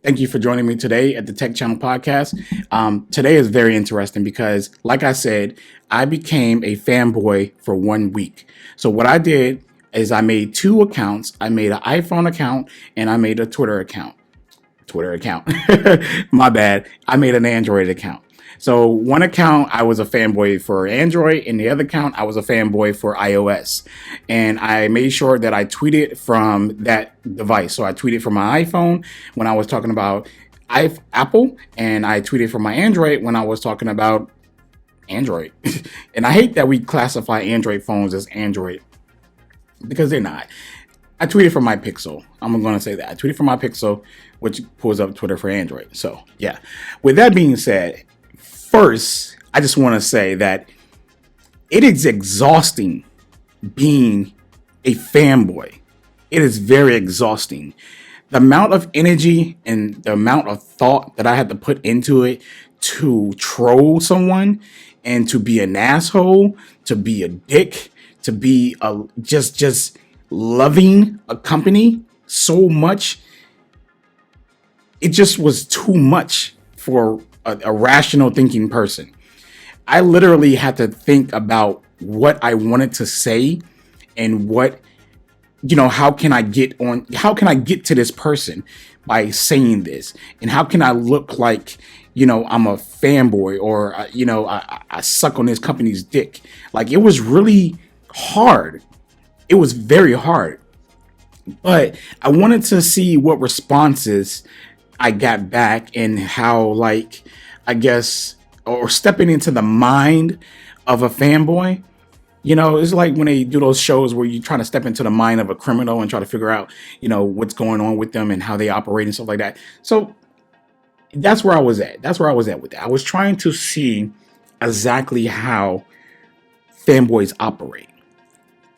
Thank you for joining me today at the Tech Channel Podcast. Today is very interesting because, like I said, I became a fanboy for 1 week. So what I did is I made two accounts. I made an iPhone account and I made a Twitter account. Twitter account. My bad. I made an Android account. So one account I was a fanboy for Android, and the other account I was a fanboy for iOS. And I made sure that I tweeted from that device. So I tweeted from my iPhone when I was talking about Apple, and I tweeted from my Android when I was talking about Android. And I hate that we classify Android phones as Android because they're not. I tweeted from my Pixel. I'm going to say that. I tweeted from my Pixel, which pulls up Twitter for Android. So, yeah. With that being said, first, I just want to say that it is exhausting being a fanboy. It is very exhausting. The amount of energy and the amount of thought that I had to put into it to troll someone and to be an asshole, to be a dick, to be a just loving a company so much, it just was too much for a rational thinking person. I literally had to think about what I wanted to say and how can I get to this person by saying this, and how can I look like, I'm a fanboy, or I suck on this company's dick. Like, it was really hard. It was very hard, but I wanted to see what responses I got back and how, like, I guess, or stepping into the mind of a fanboy. It's like when they do those shows where you're trying to step into the mind of a criminal and try to figure out, what's going on with them and how they operate and stuff like that. So that's where I was at. That's where I was at with that. I was trying to see exactly how fanboys operate.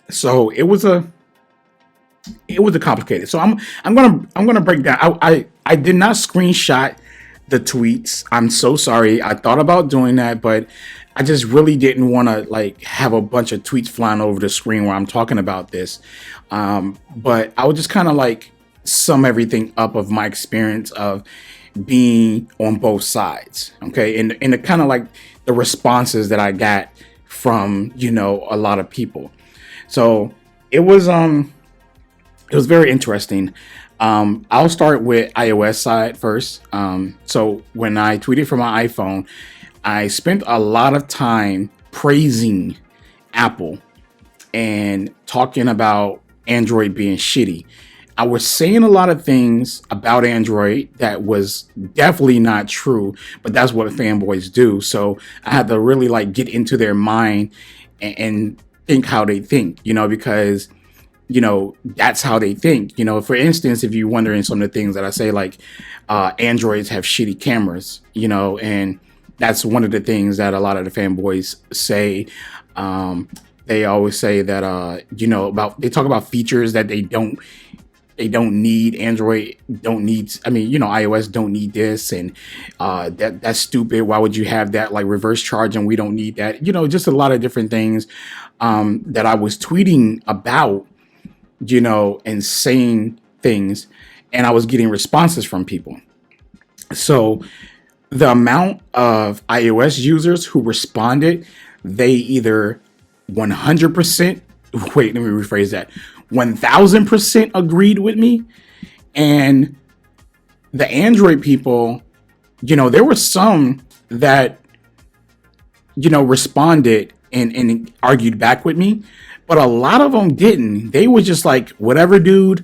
So it was a complicated. So I'm gonna break down. I did not screenshot the tweets. I'm so sorry. I thought about doing that, but I just really didn't want to like have a bunch of tweets flying over the screen where I'm talking about this. But I would just kind of like sum everything up of my experience of being on both sides. Okay. And the kind of like the responses that I got from, a lot of people. So it was very interesting. I'll start with iOS side first. So when I tweeted from my iPhone, I spent a lot of time praising Apple and talking about Android being shitty. I was saying a lot of things about Android that was definitely not true, but that's what fanboys do. So I had to really like get into their mind and think how they think, because that's how they think. For instance, if you're wondering some of the things that I say, like Androids have shitty cameras, and that's one of the things that a lot of the fanboys say. They always say that, they talk about features that they don't need. Android don't need, iOS don't need this, and that's stupid. Why would you have that, like reverse charging? We don't need that. Just a lot of different things that I was tweeting about, and saying things, and I was getting responses from people. So the amount of iOS users who responded, they either 100%, wait, let me rephrase that, 1000% agreed with me. And the Android people, there were some that, responded and argued back with me, but a lot of them didn't. They were just like, whatever, dude,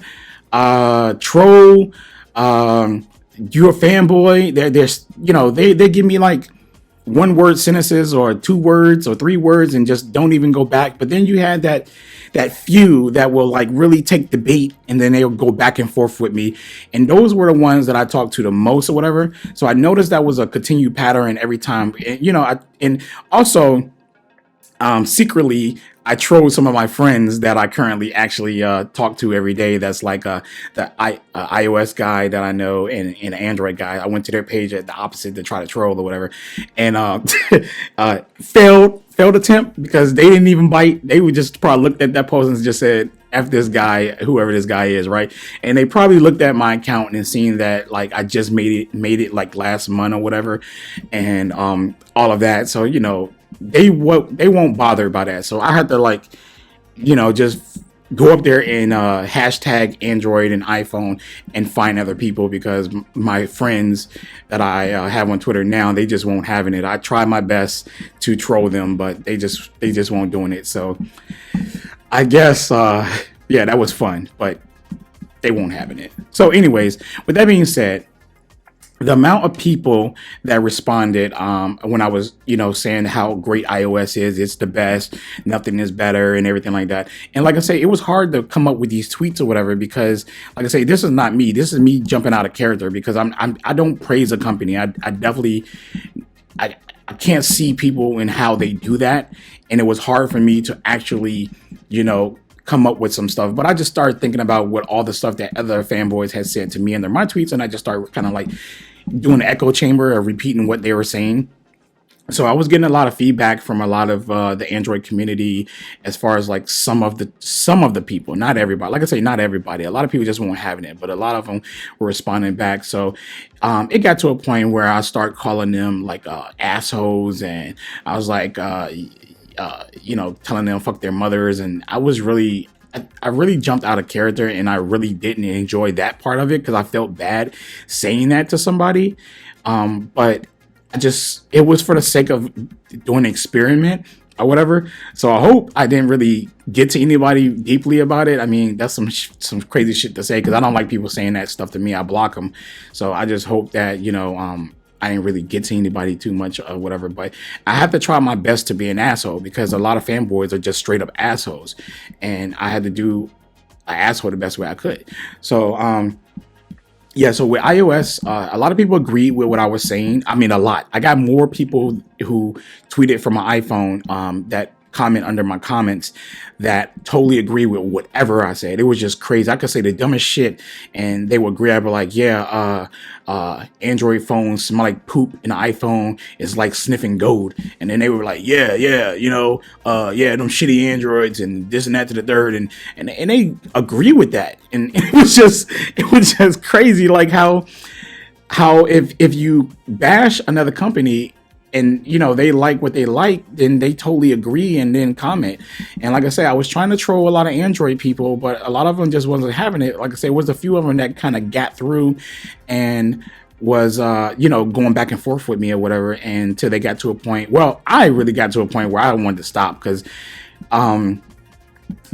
troll, you're a fanboy. They give me like one word sentences or 2 words or 3 words and just don't even go back. But then you had that few that will like really take the bait, and then they'll go back and forth with me. And those were the ones that I talked to the most or whatever. So I noticed that was a continued pattern every time. And also secretly, I troll some of my friends that I currently actually talk to every day. That's like the iOS guy that I know and an Android guy. I went to their page at the opposite to try to troll or whatever, and failed attempt because they didn't even bite. They would just probably looked at that post and just said, F this guy, whoever this guy is, right? And they probably looked at my account and seen that like I just made it like last month or whatever, and all of that. So they won't bother by that. So I had to like just go up there and hashtag Android and iPhone and find other people because my friends that I have on Twitter now, they just won't having it. I try my best to troll them, but they just won't doing it. So I guess yeah, that was fun, but they won't having it. So anyways, with that being said, the amount of people that responded when I was, saying how great iOS is, it's the best, nothing is better, and everything like that. And like I say, it was hard to come up with these tweets or whatever because, like I say, this is not me. This is me jumping out of character because I don't praise a company. I definitely I can't see people and how they do that, and it was hard for me to actually, come up with some stuff. But I just started thinking about what all the stuff that other fanboys had said to me under my tweets, and I just started kind of like doing an echo chamber of repeating what they were saying. So I was getting a lot of feedback from a lot of the Android community as far as like some of the people, not everybody. Like I say, not everybody. A lot of people just weren't having it, but a lot of them were responding back. So it got to a point where I start calling them like assholes, and I was like, telling them fuck their mothers, and I really jumped out of character, and I really didn't enjoy that part of it because I felt bad saying that to somebody. But it was for the sake of doing an experiment or whatever. So I hope I didn't really get to anybody deeply about it. I mean, that's some crazy shit to say because I don't like people saying that stuff to me. I block them. So I just hope that, I didn't really get to anybody too much or whatever, but I have to try my best to be an asshole because a lot of fanboys are just straight up assholes, and I had to do an asshole the best way I could. So, yeah, so with iOS, a lot of people agreed with what I was saying. I mean, a lot. I got more people who tweeted from my iPhone that comment under my comments that totally agree with whatever I said. It was just crazy. I could say the dumbest shit and they would grab it like, yeah, Android phones smell like poop and the iPhone is like sniffing gold. And then they were like, yeah, yeah, them shitty Androids and this and that to the third. And they agree with that. And it was just crazy. Like how if you bash another company and they like what they like, then they totally agree and then comment. And like I say, I was trying to troll a lot of Android people, but a lot of them just wasn't having it. Like I say, was a few of them that kind of got through and was going back and forth with me or whatever, until they got to a point. Well, I really got to a point where I wanted to stop because I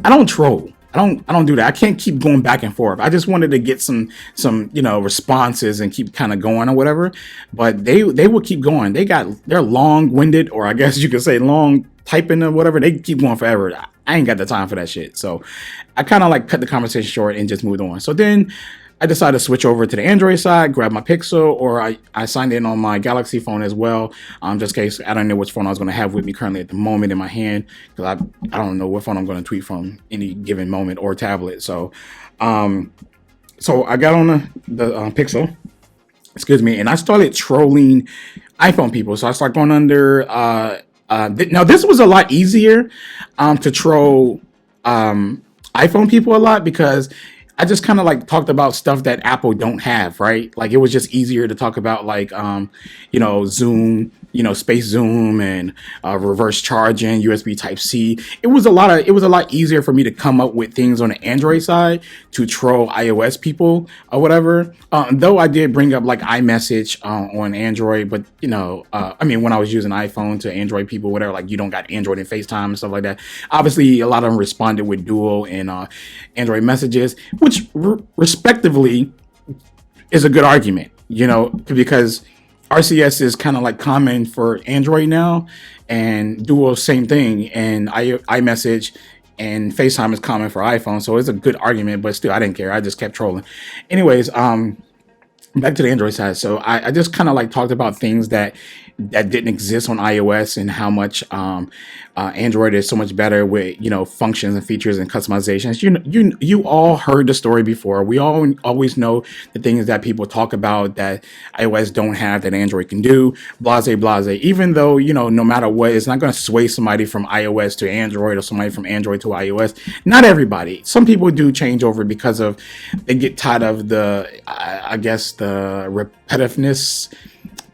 don't troll. I don't do that. I can't keep going back and forth. I just wanted to get some responses and keep kind of going or whatever. But they will keep going. They're long-winded, or I guess you could say long typing or whatever. They keep going forever. I ain't got the time for that shit. So I kind of like cut the conversation short and just moved on. So then I decided to switch over to the Android side, grab my Pixel, or I signed in on my Galaxy phone as well, just in case I don't know which phone I was going to have with me currently at the moment in my hand, because I don't know what phone I'm going to tweet from any given moment or tablet. So I got on the Pixel, excuse me, and I started trolling iPhone people. So I started going under, now this was a lot easier to troll iPhone people a lot because I just kind of like talked about stuff that Apple don't have, right? Like it was just easier to talk about like, Zoom, space zoom and reverse charging, USB Type C. It was a lot easier for me to come up with things on the Android side to troll iOS people or whatever. Though I did bring up like iMessage on Android, but when I was using iPhone to Android people, whatever, like you don't got Android and FaceTime and stuff like that. Obviously, a lot of them responded with Dual and Android messages, which respectively is a good argument, because RCS is kind of like common for Android now, and Duo same thing, and iMessage and FaceTime is common for iPhone, so it's a good argument. But still, I didn't care. I just kept trolling. Anyways, back to the Android side. So I just kind of like talked about things that that didn't exist on iOS, and how much Android is so much better with functions and features and customizations. You all heard the story before. We all always know the things that people talk about that iOS don't have that Android can do. Blase blase. Even though no matter what, it's not going to sway somebody from iOS to Android or somebody from Android to iOS. Not everybody. Some people do change over because of they get tired of I guess the repetitiveness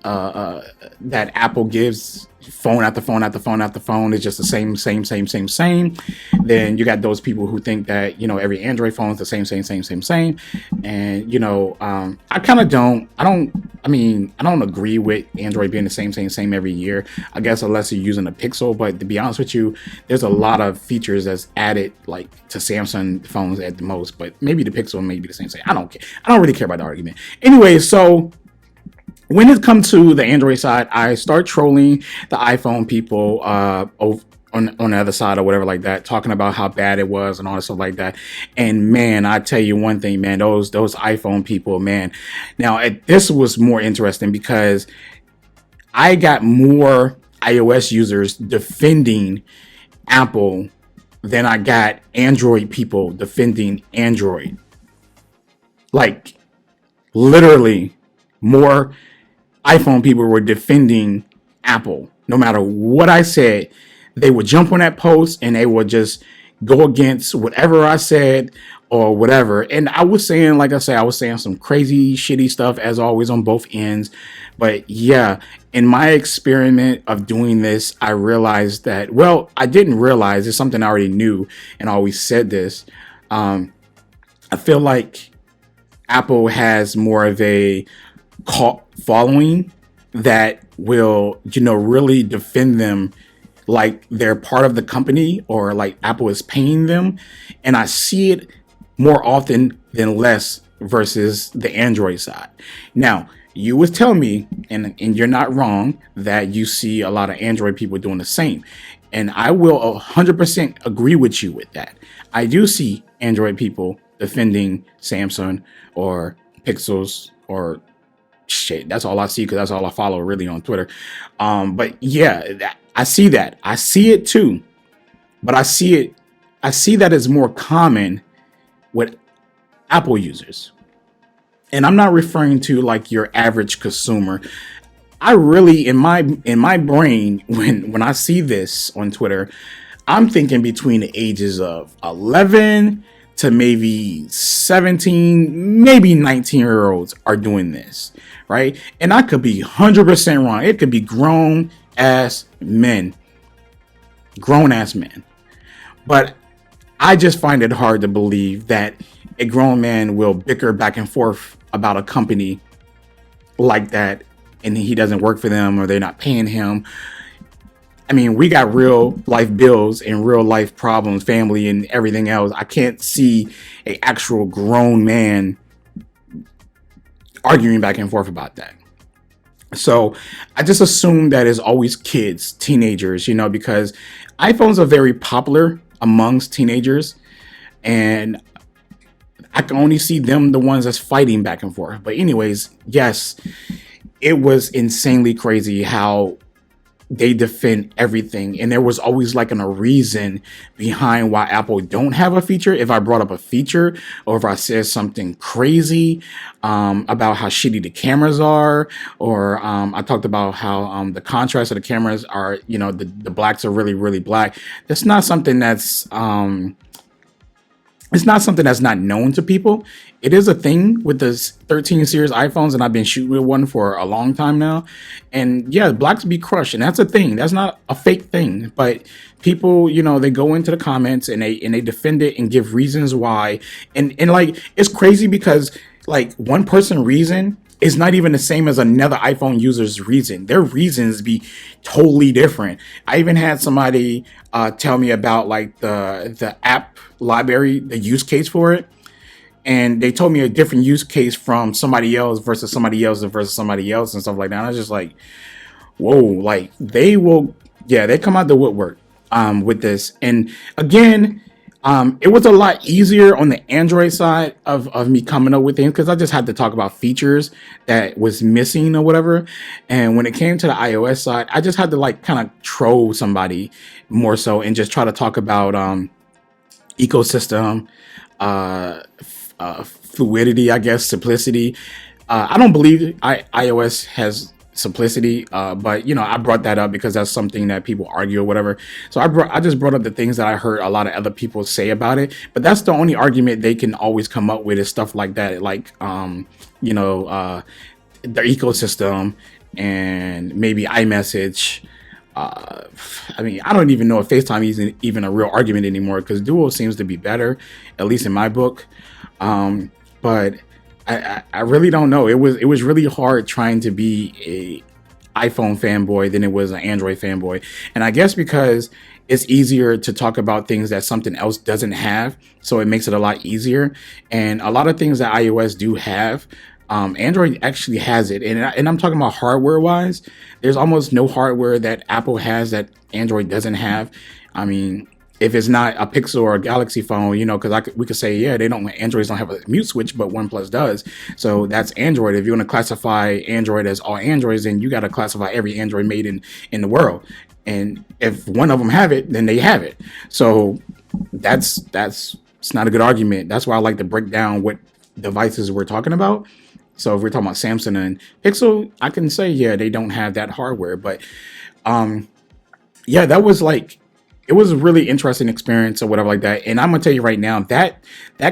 that Apple gives. Phone after phone after phone after phone is just the same. Then you got those people who think that every Android phone is the same. And I kind of don't. I don't agree with Android being the same every year. I guess unless you're using a Pixel. But to be honest with you, there's a lot of features that's added like to Samsung phones at the most. But maybe the Pixel may be the same. I don't care. I don't really care about the argument. Anyway, so when it comes to the Android side, I start trolling the iPhone people on the other side or whatever like that, talking about how bad it was and all that stuff like that. And man, I tell you one thing, man, those iPhone people, man. Now this was more interesting because I got more iOS users defending Apple than I got Android people defending Android. Like literally more iPhone people were defending Apple. No matter what I said, they would jump on that post and they would just go against whatever I said or whatever. And I was saying, like I said, I was saying some crazy, shitty stuff as always on both ends. But yeah, in my experiment of doing this, I realized that, well, I didn't realize, it's something I already knew and I always said this. I feel like Apple has more of a cult following that will really defend them like they're part of the company or like Apple is paying them. And I see it more often than less versus the Android side. Now you would tell me, and you're not wrong, that you see a lot of Android people doing the same, and I will 100% agree with you with that. I do see Android people defending Samsung or Pixels or shit. That's all I see because that's all I follow really on Twitter. But yeah, I see that. I see it too. But I see that as more common with Apple users. And I'm not referring to like your average consumer. I really, in my brain, when I see this on Twitter, I'm thinking between the ages of 11 to maybe 17, maybe 19-year-olds are doing this, right? And I could be 100% wrong. It could be grown ass men. But I just find it hard to believe that a grown man will bicker back and forth about a company like that and he doesn't work for them or they're not paying him. I mean, we got real life bills and real life problems, family and everything else. I can't see an actual grown man arguing back and forth about that. So I just assume that it's always kids, teenagers, because iPhones are very popular amongst teenagers. And I can only see them, the ones that's fighting back and forth. But anyways, yes, it was insanely crazy how they defend everything. And there was always like a reason behind why Apple don't have a feature. If I brought up a feature or if I said something crazy about how shitty the cameras are, or I talked about how the contrast of the cameras are, the blacks are really, really black. That's not something that's it's not something that's not known to people. It is a thing with the 13 series iPhones, and I've been shooting with one for a long time now. And yeah, blacks be crushed, and that's a thing. That's not a fake thing. But people, they go into the comments and they defend it and give reasons why. And like, it's crazy because like one person reason is not even the same as another iPhone user's reason. Their reasons be totally different. I even had somebody tell me about like the app library, the use case for it. And they told me a different use case from somebody else versus somebody else versus somebody else and stuff like that. And I was just like, whoa, like they come out the woodwork with this. And again, It was a lot easier on the Android side of me coming up with things because I just had to talk about features that was missing or whatever. And when it came to the iOS side, I just had to like kind of troll somebody more so and just try to talk about ecosystem, fluidity, I guess, simplicity. I don't believe iOS has simplicity, but I brought that up because that's something that people argue or whatever. So I just brought up the things that I heard a lot of other people say about it. But that's the only argument they can always come up with is stuff like that, like the ecosystem and maybe iMessage. I mean, I don't even know if FaceTime isn't even a real argument anymore because Duo seems to be better, at least in my book. But I really don't know. It was really hard trying to be a iPhone fanboy than it was an Android fanboy, and I guess because it's easier to talk about things that something else doesn't have, so it makes it a lot easier. And a lot of things that iOS do have, Android actually has it, and I'm talking about hardware wise. There's almost no hardware that Apple has that Android doesn't have. I mean, if it's not a Pixel or a Galaxy phone, because we could say, yeah, Androids don't have a mute switch, but OnePlus does. So that's Android. If you want to classify Android as all Androids, then you got to classify every Android made in the world. And if one of them have it, then they have it. So that's it's not a good argument. That's why I like to break down what devices we're talking about. So if we're talking about Samsung and Pixel, I can say, yeah, they don't have that hardware. But yeah, that was like, it was a really interesting experience or whatever like that. And I'm gonna tell you right now that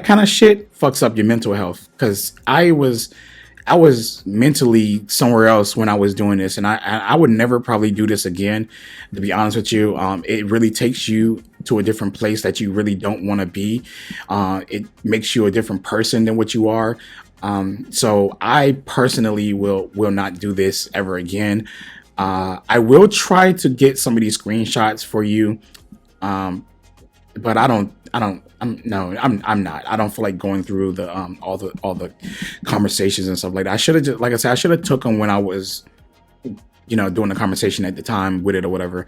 kind of shit fucks up your mental health, because I was mentally somewhere else when I was doing this, and I would never probably do this again, to be honest with you. It really takes you to a different place that you really don't want to be. It makes you a different person than what you are. So I personally will not do this ever again. I will try to get some of these screenshots for you. But I'm not. I don't feel like going through the all the conversations and stuff like that. I should have just, like I said, I should have took them when I was, doing the conversation at the time with it or whatever.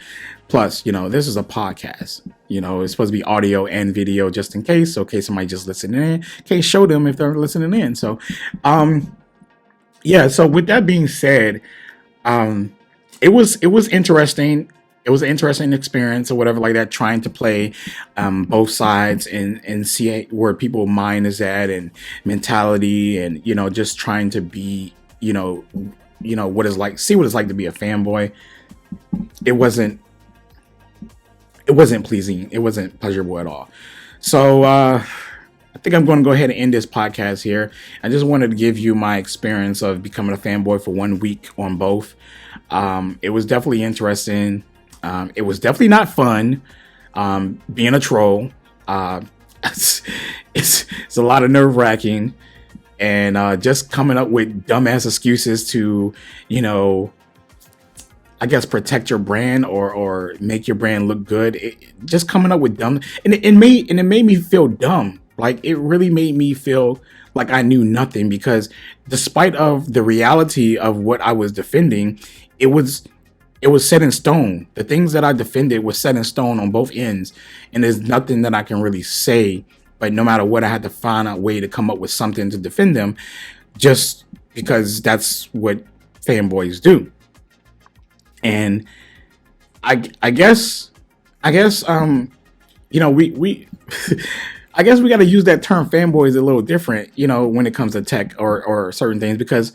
Plus, this is a podcast. It's supposed to be audio and video just in case. So in case somebody just listening in, okay, show them if they're listening in. So, yeah. So with that being said, it was interesting. It was an interesting experience or whatever like that, trying to play both sides and see where people's mind is at and mentality, and just trying to be what it's like, see what it's like to be a fanboy. It wasn't pleasing. It wasn't pleasurable at all. So I think I'm going to go ahead and end this podcast here. I just wanted to give you my experience of becoming a fanboy for 1 week on both. It was definitely interesting. It was definitely not fun being a troll. It's a lot of nerve wracking, and just coming up with dumbass excuses to, I guess, protect your brand or make your brand look good. Just coming up with dumb, and it made me feel dumb. Like, it really made me feel like I knew nothing, because despite of the reality of what I was defending, it was set in stone. The things that I defended was set in stone on both ends, and there's nothing that I can really say. But no matter what, I had to find a way to come up with something to defend them, just because that's what fanboys do. And I guess we I guess we got to use that term fanboys a little different, when it comes to tech or certain things, because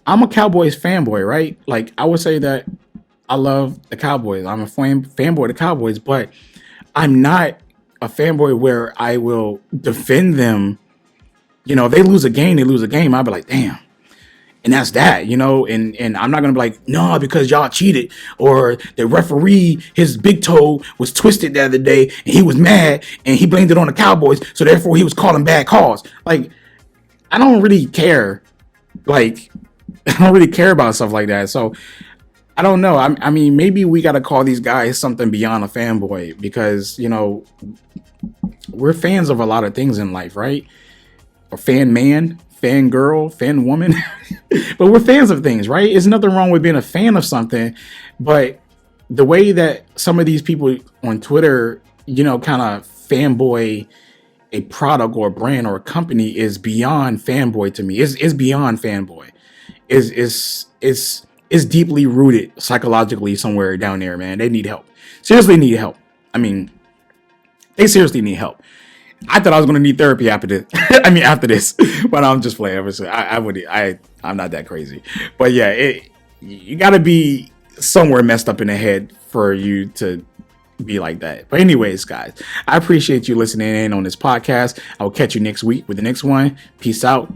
I'm a Cowboys fanboy, right? Like, I would say that I love the Cowboys. I'm a fanboy of the Cowboys, but I'm not a fanboy where I will defend them. If they lose a game, they lose a game. I'll be like, damn. And that's that, and I'm not going to be like, no, because y'all cheated, or the referee, his big toe was twisted the other day and he was mad and he blamed it on the Cowboys, so therefore he was calling bad calls. Like, I don't really care. Like, I don't really care about stuff like that. So I don't know. I mean, maybe we got to call these guys something beyond a fanboy, because, we're fans of a lot of things in life, right? A fan man, fan girl, fan woman, but we're fans of things, right? There's nothing wrong with being a fan of something, but the way that some of these people on Twitter, kind of fanboy a product or a brand or a company is beyond fanboy to me. Is beyond fanboy. Is deeply rooted psychologically somewhere down there, man. They need help. Seriously need help. I mean, they seriously need help. I thought I was gonna need therapy after this. I mean, after this, but I'm just playing. I'm not that crazy. But yeah, you gotta be somewhere messed up in the head for you to be like that. But anyways, guys, I appreciate you listening in on this podcast. I will catch you next week with the next one. Peace out.